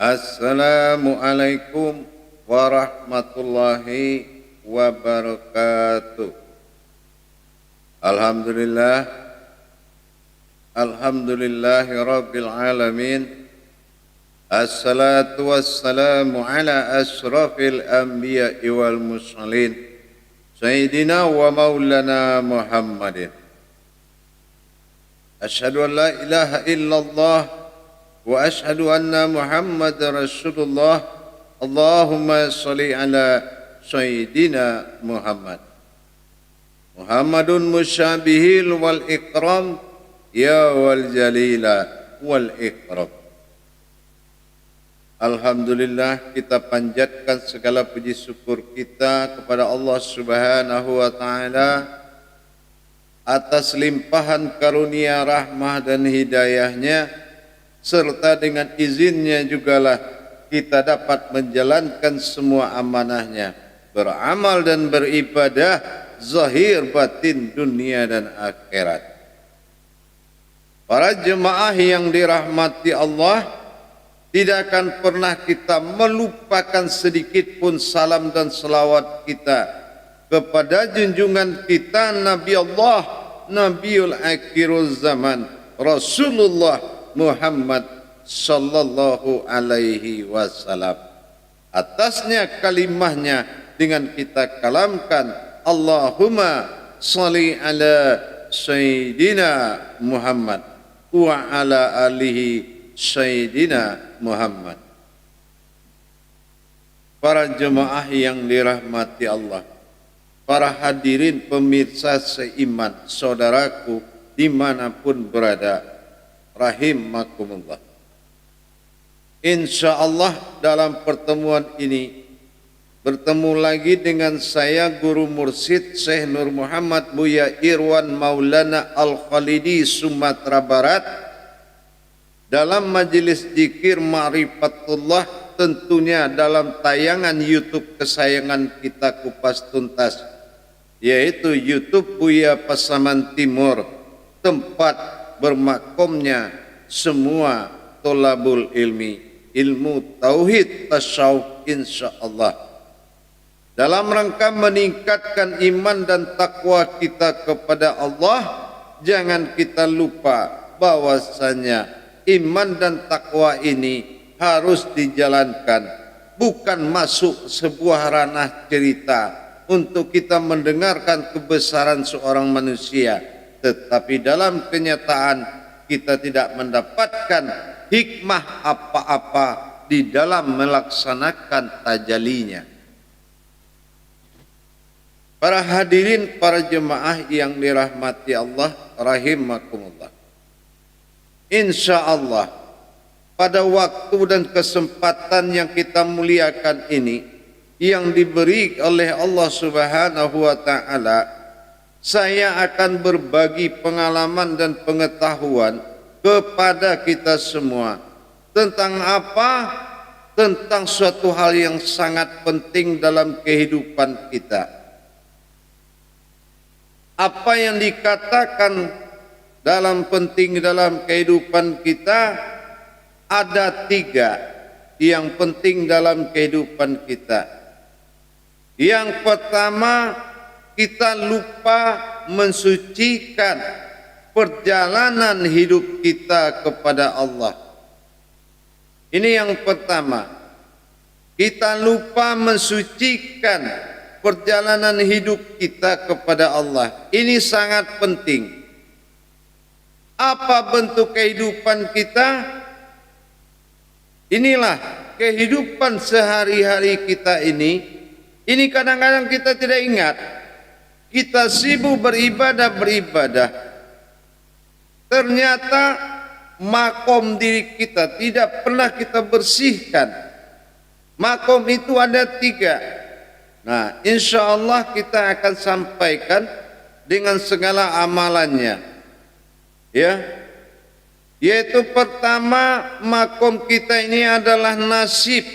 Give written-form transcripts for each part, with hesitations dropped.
Assalamualaikum warahmatullahi wabarakatuh. Alhamdulillah, alhamdulillahi rabbil alamin. Assalatu wassalamu ala asrafil anbiya'i wal mursalin, Sayyidina wa maulana Muhammadin. Asyhadu an la ilaha illallah wa asyhadu anna Muhammadar Rasulullah. Allahumma shalli ala Sayyidina Muhammad. Muhammadun musyabihil wal ikram, ya wal jalila wal ikram. Alhamdulillah, kita panjatkan segala puji syukur kita kepada Allah Subhanahu wa taala atas limpahan karunia rahmah dan hidayahnya, serta dengan izinnya jugalah kita dapat menjalankan semua amanahnya, beramal dan beribadah zahir batin dunia dan akhirat. Para jemaah yang dirahmati Allah, tidak akan pernah kita melupakan sedikit pun salam dan selawat kita kepada junjungan kita Nabi Allah, Nabiul Akhirul Zaman, Rasulullah Muhammad sallallahu alaihi wasallam. Atasnya kalimahnya dengan kita kalamkan, Allahumma shalli ala Sayyidina Muhammad wa ala alihi Sayyidina Muhammad. Para jemaah yang dirahmati Allah, para hadirin pemirsa seiman, saudaraku dimanapun berada, rahimakumullah. InsyaAllah dalam pertemuan ini bertemu lagi dengan saya Guru Mursyid Syekh Nur Muhammad Buya Irwan Maulana Al-Khalidi, Sumatera Barat, dalam majelis zikir Ma'rifatullah, tentunya dalam tayangan YouTube kesayangan kita Kupas Tuntas, yaitu YouTube Buya Pasaman Timur, tempat bermakomnya semua tolabul ilmi, ilmu tauhid tasawuf insyaallah. Dalam rangka meningkatkan iman dan takwa kita kepada Allah, jangan kita lupa bahwasanya iman dan takwa ini harus dijalankan, bukan masuk sebuah ranah cerita untuk kita mendengarkan kebesaran seorang manusia, tetapi dalam kenyataan kita tidak mendapatkan hikmah apa-apa di dalam melaksanakan tajalinya. Para hadirin, para jemaah yang dirahmati Allah rahimakumullah. InsyaAllah pada waktu dan kesempatan yang kita muliakan ini, yang diberi oleh Allah Subhanahu wa taala, saya akan berbagi pengalaman dan pengetahuan kepada kita semua tentang apa? Tentang suatu hal yang sangat penting dalam kehidupan kita. Apa yang dikatakan dalam penting dalam kehidupan kita, ada 3 yang penting dalam kehidupan kita. Yang pertama, kita lupa mensucikan perjalanan hidup kita kepada Allah. Ini yang pertama, kita lupa mensucikan perjalanan hidup kita kepada Allah. Ini sangat penting. Apa bentuk kehidupan kita? Inilah kehidupan sehari-hari kita ini. Ini kadang-kadang kita tidak ingat. Kita sibuk beribadah. Ternyata makom diri kita tidak pernah kita bersihkan. Makom itu ada 3. Nah, insyaallah kita akan sampaikan dengan segala amalannya. Ya, yaitu pertama, makom kita ini adalah nasib,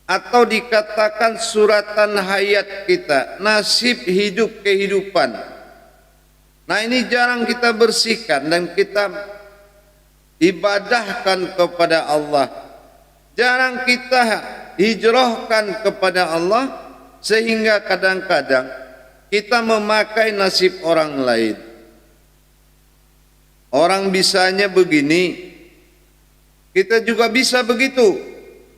atau dikatakan suratan hayat kita, nasib hidup kehidupan. Nah, ini jarang kita bersihkan dan kita ibadahkan kepada Allah Jarang kita hijrahkan kepada Allah, sehingga kadang-kadang kita memakai nasib orang lain. Orang bisanya begini, kita juga bisa begitu,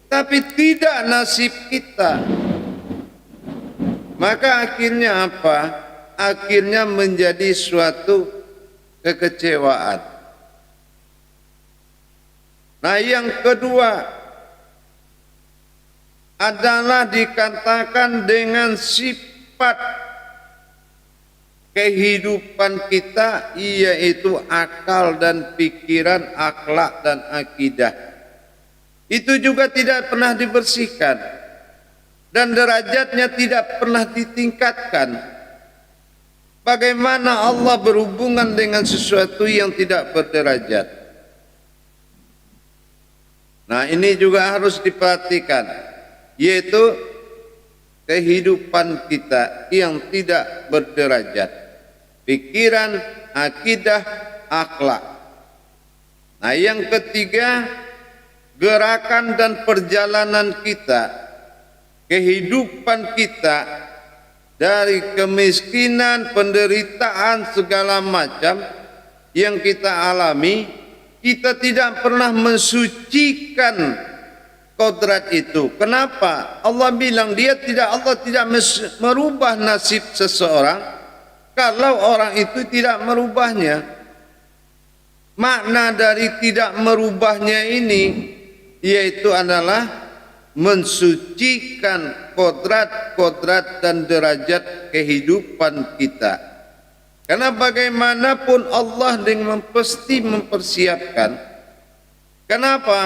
tapi tidak nasib kita. Maka akhirnya apa? Akhirnya menjadi suatu kekecewaan. Nah, yang kedua adalah dikatakan dengan sifat kehidupan kita, yaitu akal dan pikiran, akhlak dan akidah. Itu juga tidak pernah dibersihkan dan derajatnya tidak pernah ditingkatkan. Bagaimana Allah berhubungan dengan sesuatu yang tidak berderajat? Nah, ini juga harus diperhatikan, yaitu kehidupan kita yang tidak berderajat, pikiran, akidah, akhlak. Nah, yang ketiga, gerakan dan perjalanan kita, kehidupan kita dari kemiskinan, penderitaan, segala macam yang kita alami, kita tidak pernah mensucikan kodrat itu. Kenapa? Allah bilang Allah tidak merubah nasib seseorang kalau orang itu tidak merubahnya. Makna dari tidak merubahnya ini yaitu adalah mensucikan kodrat dan derajat kehidupan kita. Karena bagaimanapun Allah dengan pasti mempersiapkan. Kenapa?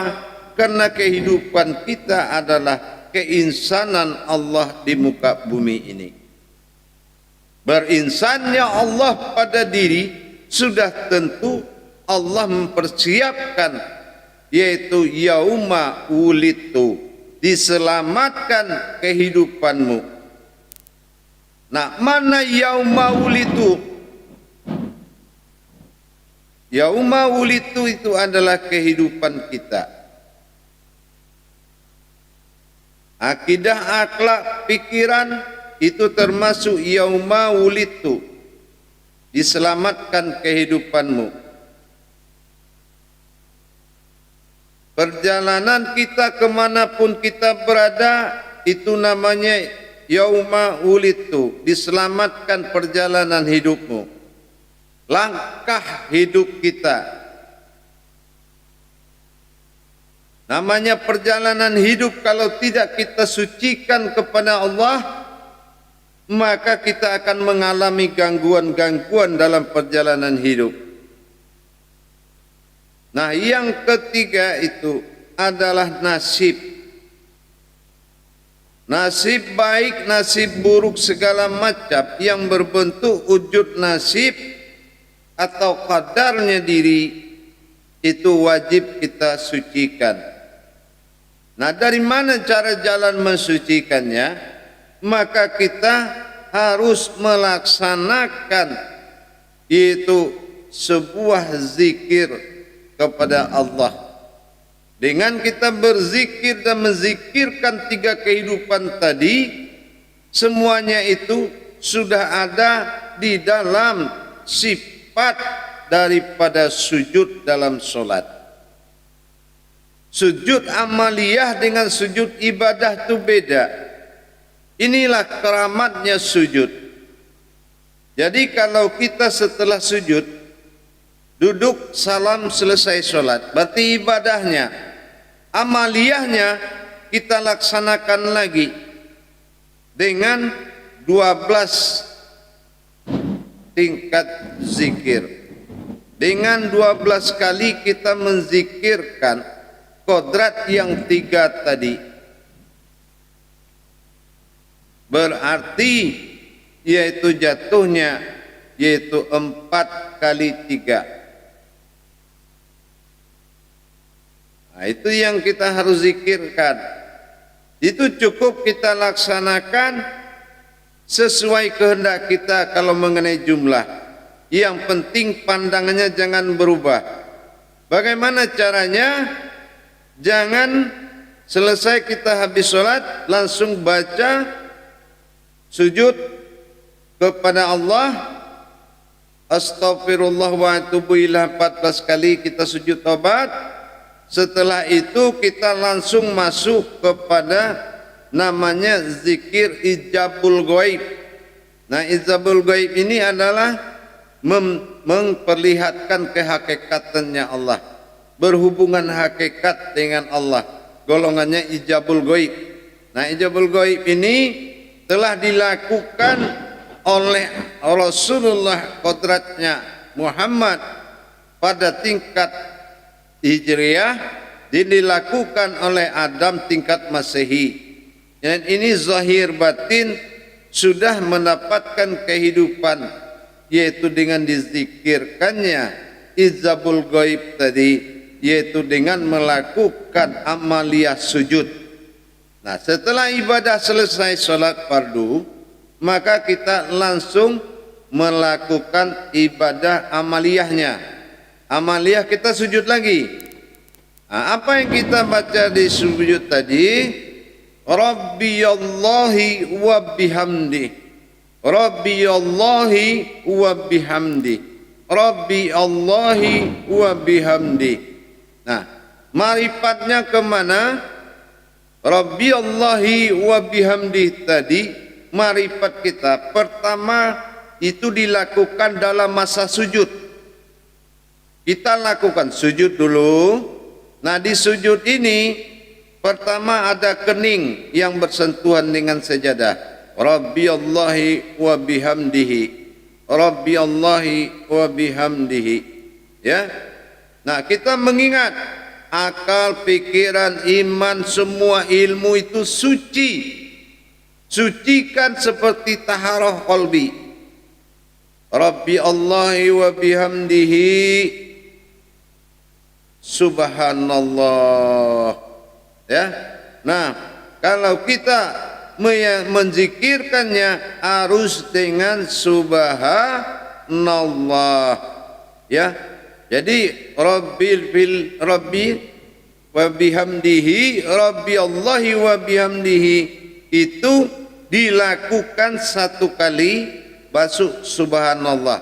Karena kehidupan kita adalah keinsanan Allah di muka bumi ini. Berinsannya Allah pada diri sudah tentu Allah mempersiapkan, yaitu yauma wulidtu, diselamatkan kehidupanmu. Nah, mana yauma wulidtu? Yauma wulidtu itu adalah kehidupan kita. Akidah, akhlak, pikiran itu termasuk yauma wulidtu, diselamatkan kehidupanmu. Perjalanan kita kemanapun kita berada, itu namanya yauma wulidtu, diselamatkan perjalanan hidupmu, langkah hidup kita. Namanya perjalanan hidup, kalau tidak kita sucikan kepada Allah, maka kita akan mengalami gangguan-gangguan dalam perjalanan hidup. Nah, yang ketiga itu adalah nasib. Nasib baik, nasib buruk, segala macam yang berbentuk wujud nasib atau qadarnya diri, itu wajib kita sucikan. Nah, dari mana cara jalan mensucikannya? Maka kita harus melaksanakan, yaitu sebuah zikir kepada Allah. Dengan kita berzikir dan menzikirkan tiga kehidupan tadi, semuanya itu sudah ada di dalam sifat daripada sujud dalam solat. Sujud amaliyah dengan sujud ibadah itu beda. Inilah keramatnya sujud. Jadi kalau kita setelah sujud duduk, salam, selesai sholat, berarti ibadahnya, amaliyahnya kita laksanakan lagi dengan 12 tingkat zikir. Dengan 12 kali kita menzikirkan kodrat yang 3 tadi, berarti yaitu jatuhnya yaitu 4 kali 3. Nah, itu yang kita harus zikirkan. Itu cukup kita laksanakan sesuai kehendak kita kalau mengenai jumlah. Yang penting pandangannya jangan berubah. Bagaimana caranya? Jangan selesai kita habis sholat, langsung baca sujud kepada Allah, Astaghfirullah wa atubu ilaih 14 kali kita sujud taubat. Setelah itu kita langsung masuk kepada namanya zikir ijabul ghaib. Nah, ijabul ghaib ini adalah memperlihatkan kehakikatannya Allah, berhubungan hakikat dengan Allah, golongannya ijabul ghaib. Nah, ijabul ghaib ini telah dilakukan oleh Rasulullah kodratnya Muhammad pada tingkat Hijriyah, dilakukan oleh Adam tingkat Masehi. Dan ini zahir batin sudah mendapatkan kehidupan, yaitu dengan dizikirkannya ijabul ghaib tadi, yaitu dengan melakukan amaliyah sujud. Nah, setelah ibadah selesai sholat fardu, maka kita langsung melakukan ibadah amaliyahnya. Amaliyah kita sujud lagi. Nah, apa yang kita baca di sujud tadi? Rabbiyallahi wa bihamdi, Rabbiyallahi wa bihamdi, Rabbiyallahi wa bihamdi. Nah, marifatnya kemana? Rabbiyallahi wa bihamdi tadi, marifat kita pertama itu dilakukan dalam masa sujud. Kita lakukan sujud dulu. Nah, di sujud ini pertama ada kening yang bersentuhan dengan sajadah. Rabbiyallahi wa bihamdihi, Rabbiyallahi wa bihamdihi. Ya. Nah, kita mengingat akal, pikiran, iman, semua ilmu itu suci. Sucikan seperti taharah qalbi. Rabbiyallahi wa bihamdihi, subhanallah. Ya. Nah, kalau kita menzikirkannya harus dengan subhanallah. Ya. Jadi rabbi wa bihamdihi, Rabbiyallahi wa bihamdihi itu dilakukan satu kali basuh subhanallah.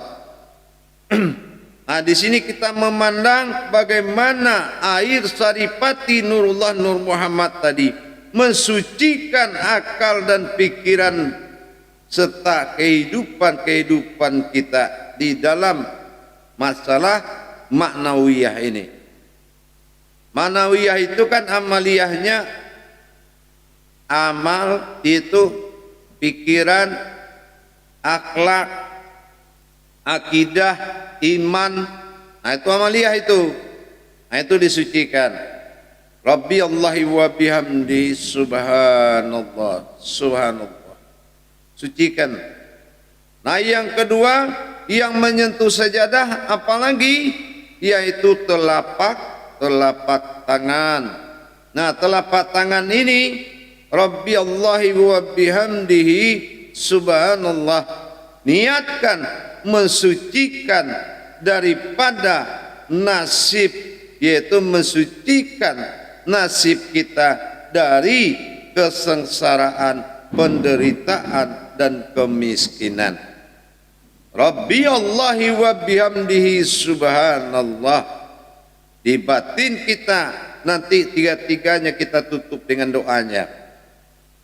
Nah, di sini kita memandang bagaimana air saripati Nurullah Nur Muhammad tadi mensucikan akal dan pikiran serta kehidupan kita di dalam masalah maknawiyah ini. Maknawiyah itu kan amaliyahnya, amal itu pikiran, akhlak, akidah, iman. Nah, itu amaliyah itu. Nah, itu disucikan. Rabbiyallahi wa bihamdi, subhanallah, subhanallah. Sucikan. Nah, yang kedua yang menyentuh sajadah apalagi, yaitu telapak tangan. Nah, telapak tangan ini Rabbiyallahi wa bihamdihi, subhanallah, niatkan mensucikan daripada nasib, yaitu mensucikan nasib kita dari kesengsaraan, penderitaan dan kemiskinan. Rabbiyallahi wa bihamdihi, subhanallah. Di batin kita nanti tiga-tiganya kita tutup dengan doanya.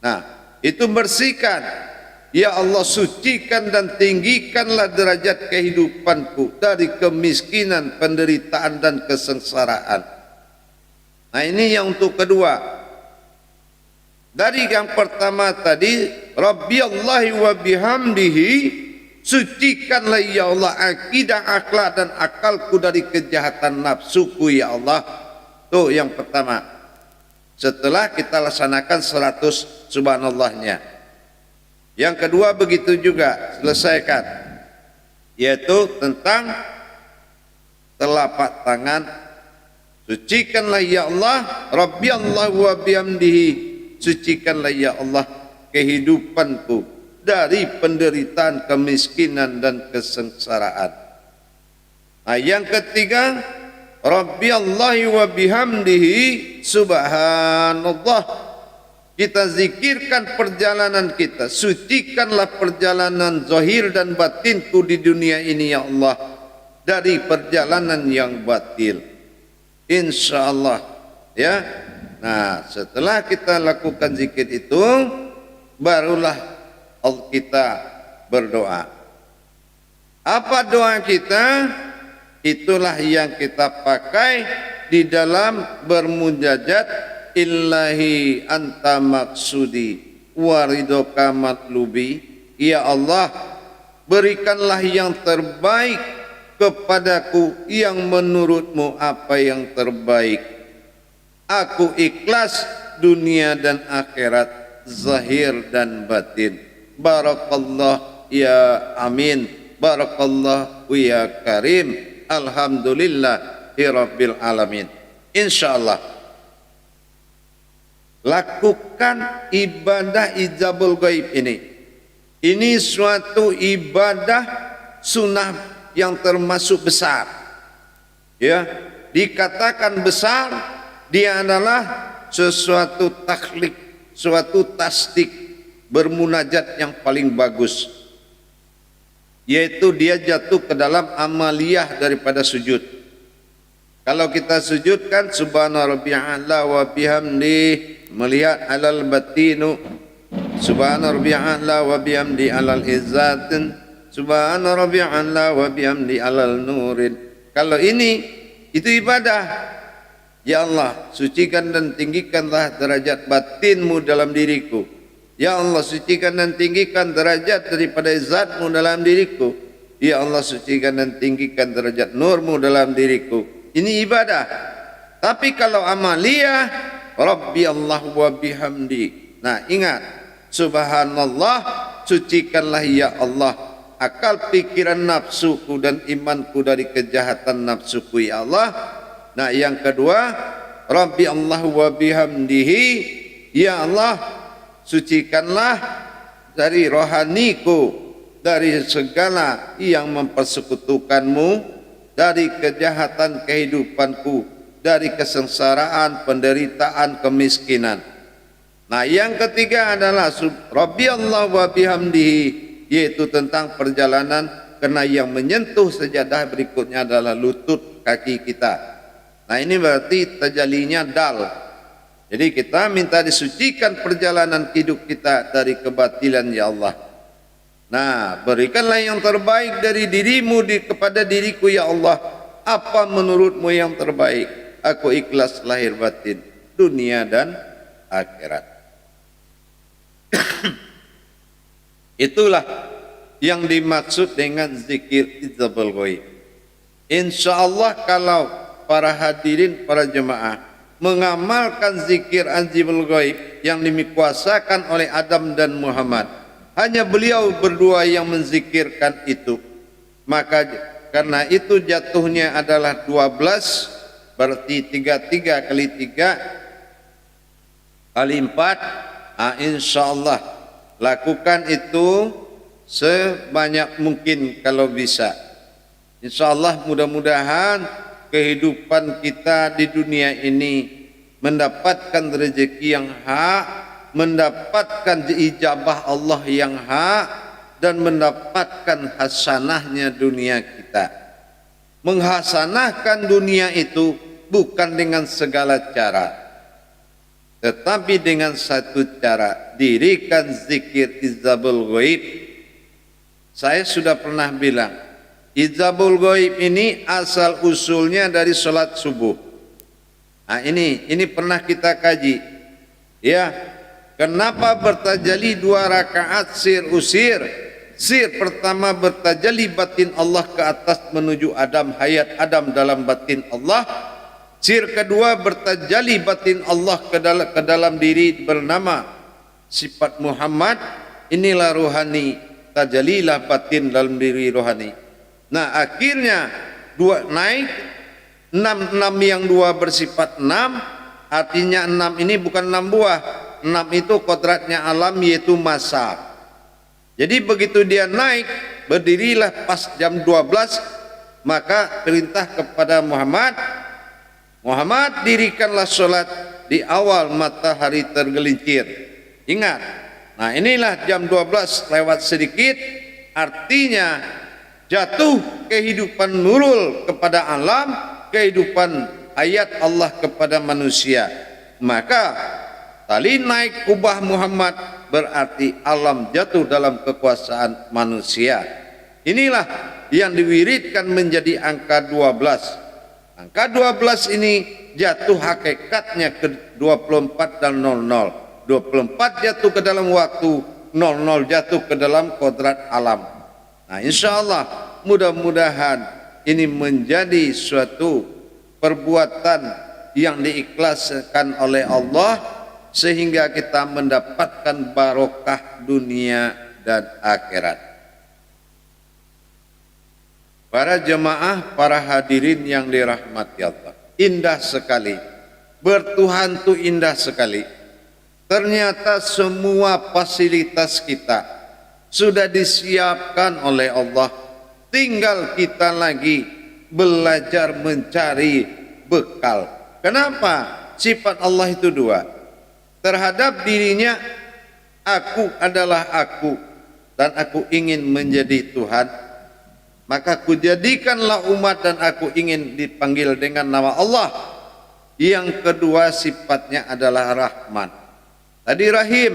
Nah, itu bersihkan. Ya Allah, sucikan dan tinggikanlah derajat kehidupanku dari kemiskinan, penderitaan dan kesengsaraan. Nah, ini yang untuk kedua. Dari yang pertama tadi, Rabbiyallahi wa bihamdihi, sucikanlah ya Allah akidah, akhlak dan akalku dari kejahatan nafsuku ya Allah. Itu yang pertama. Setelah kita laksanakan 100 subhanallahnya. Yang kedua begitu juga, selesaikan, yaitu tentang telapak tangan. Sucikanlah ya Allah, Rabbiyallahi wa bihamdihi, sucikanlah ya Allah kehidupanku dari penderitaan, kemiskinan dan kesengsaraan. Nah, yang ketiga, Rabbi Allahi wa bihamdihi subhanallah. Kita zikirkan perjalanan kita, sucikanlah perjalanan zahir dan batinku di dunia ini ya Allah dari perjalanan yang batil. Insyaallah ya. Nah, setelah kita lakukan zikir itu, barulah kita berdoa. Apa doa kita? Itulah yang kita pakai di dalam bermunajat. Illahi anta maksudi waridoka matlubi. Ya Allah, berikanlah yang terbaik kepadaku, yang menurutmu apa yang terbaik. Aku ikhlas dunia dan akhirat, zahir dan batin. Barakallah ya amin, barakallah ya karim. Alhamdulillahi rabbil alamin. Insyaallah lakukan ibadah ijabul gaib ini. Ini suatu ibadah sunnah yang termasuk besar. Ya, dikatakan besar, dia adalah sesuatu takhlik, suatu tasdik, bermunajat yang paling bagus. Yaitu dia jatuh ke dalam amaliyah daripada sujud. Kalau kita sujudkan subhana rabbiya'ala wa bihamdi, melihat alal batinu, subhana rabbiya'ala wa bihamdi alal izzatin, subhana rabbiya'ala wa bihamdi alal nurin. Kalau ini, itu ibadah. Ya Allah, sucikan dan tinggikanlah derajat batinmu dalam diriku. Ya Allah, sucikan dan tinggikan derajat daripada zatmu dalam diriku. Ya Allah, sucikan dan tinggikan derajat nurmu dalam diriku. Ini ibadah. Tapi kalau amaliyah, Rabbi Allah wa bihamdi. Nah, ingat, subhanallah, sucikanlah ya Allah akal pikiran nafsuku dan imanku dari kejahatan nafsuku ya Allah. Nah, yang kedua, Rabbi Allah wa bihamdihi, ya Allah, sucikanlah dari rohaniku dari segala yang mempersekutukanmu, dari kejahatan kehidupanku, dari kesengsaraan, penderitaan, kemiskinan. Nah, yang ketiga adalah Rabbi Allah wa bihamdihi, yaitu tentang perjalanan, karena yang menyentuh sejadah berikutnya adalah lutut kaki kita. Nah, ini berarti tajalinya dal. Jadi kita minta disucikan perjalanan hidup kita dari kebatilan ya Allah. Nah, berikanlah yang terbaik dari dirimu kepada diriku ya Allah. Apa menurutmu yang terbaik? Aku ikhlas lahir batin, dunia dan akhirat. Itulah yang dimaksud dengan zikir ijabul ghaib. Insyaallah kalau para hadirin, para jemaah mengamalkan zikir ijabul ghaib yang dikuasakan oleh Adam dan Muhammad, hanya beliau berdua yang menzikirkan itu, maka karena itu jatuhnya adalah 12, berarti 33 kali 3 kali 4. Insyaallah lakukan itu sebanyak mungkin kalau bisa. Insyaallah mudah-mudahan kehidupan kita di dunia ini mendapatkan rezeki yang hak, mendapatkan ijabah Allah yang hak, dan mendapatkan hasanahnya dunia kita. Menghasanahkan dunia itu bukan dengan segala cara, tetapi dengan satu cara, dirikan zikir ijabul ghaib. Saya sudah pernah bilang, ijabul ghaib ini asal usulnya dari sholat subuh. Nah, ini pernah kita kaji. Ya, kenapa bertajali 2 rakaat sir usir? Sir pertama bertajali batin Allah ke atas menuju Adam, hayat Adam dalam batin Allah. Sir kedua bertajali batin Allah ke dalam diri bernama sifat Muhammad. Inilah rohani, tajalilah batin dalam diri rohani. Nah, akhirnya 2 naik, 6 yang 2 bersifat 6. Artinya 6 ini bukan 6 buah. 6 itu kodratnya alam, yaitu masa. Jadi begitu dia naik, berdirilah pas jam 12, maka perintah kepada Muhammad, Muhammad, dirikanlah solat di awal matahari tergelincir. Ingat, nah inilah jam 12 lewat sedikit, artinya jatuh kehidupan nurul kepada alam, kehidupan ayat Allah kepada manusia. Maka tali naik kubah Muhammad berarti alam jatuh dalam kekuasaan manusia. Inilah yang diwiridkan menjadi angka 12. Angka 12 ini jatuh hakikatnya ke 24 dan 00. 24 jatuh ke dalam waktu, 00 jatuh ke dalam kodrat alam. Nah, insya Allah mudah-mudahan ini menjadi suatu perbuatan yang diikhlaskan oleh Allah sehingga kita mendapatkan barokah dunia dan akhirat. Para jemaah, para hadirin yang dirahmati Allah, indah sekali, bertuhan itu indah sekali. Ternyata semua fasilitas kita sudah disiapkan oleh Allah, tinggal kita lagi belajar mencari bekal. Kenapa? Sifat Allah itu dua. Terhadap dirinya, aku adalah aku dan aku ingin menjadi Tuhan. Maka kujadikanlah umat dan aku ingin dipanggil dengan nama Allah. Yang kedua sifatnya adalah Rahman. Tadi Rahim,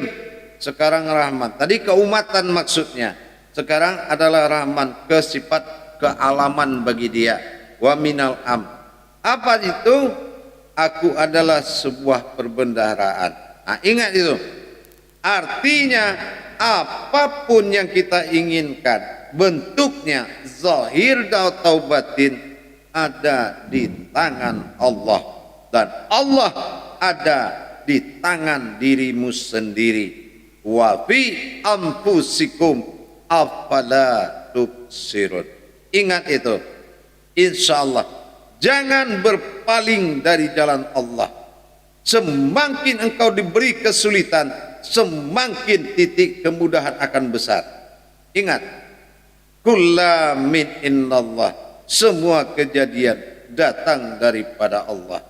sekarang Rahman. Tadi keumatan maksudnya. Sekarang adalah Rahman, ke sifat kealaman bagi dia. Wa minal am. Apa itu? Aku adalah sebuah perbendaharaan. Nah, ingat itu. Artinya apapun yang kita inginkan, bentuknya zahir atau batin, ada di tangan Allah, dan Allah ada di tangan dirimu sendiri. Wa fi anfusikum afala tubsirun. Ingat itu. Insyaallah jangan berpaling dari jalan Allah. Semakin engkau diberi kesulitan, semakin titik kemudahan akan besar. Ingat, kulla min innallah, semua kejadian datang daripada Allah.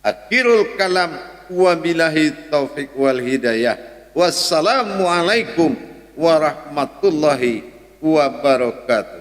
Akhirul kalam, wabillahi taufiq wal hidayah. Wassalamu alaikum warahmatullahi wabarakatuh.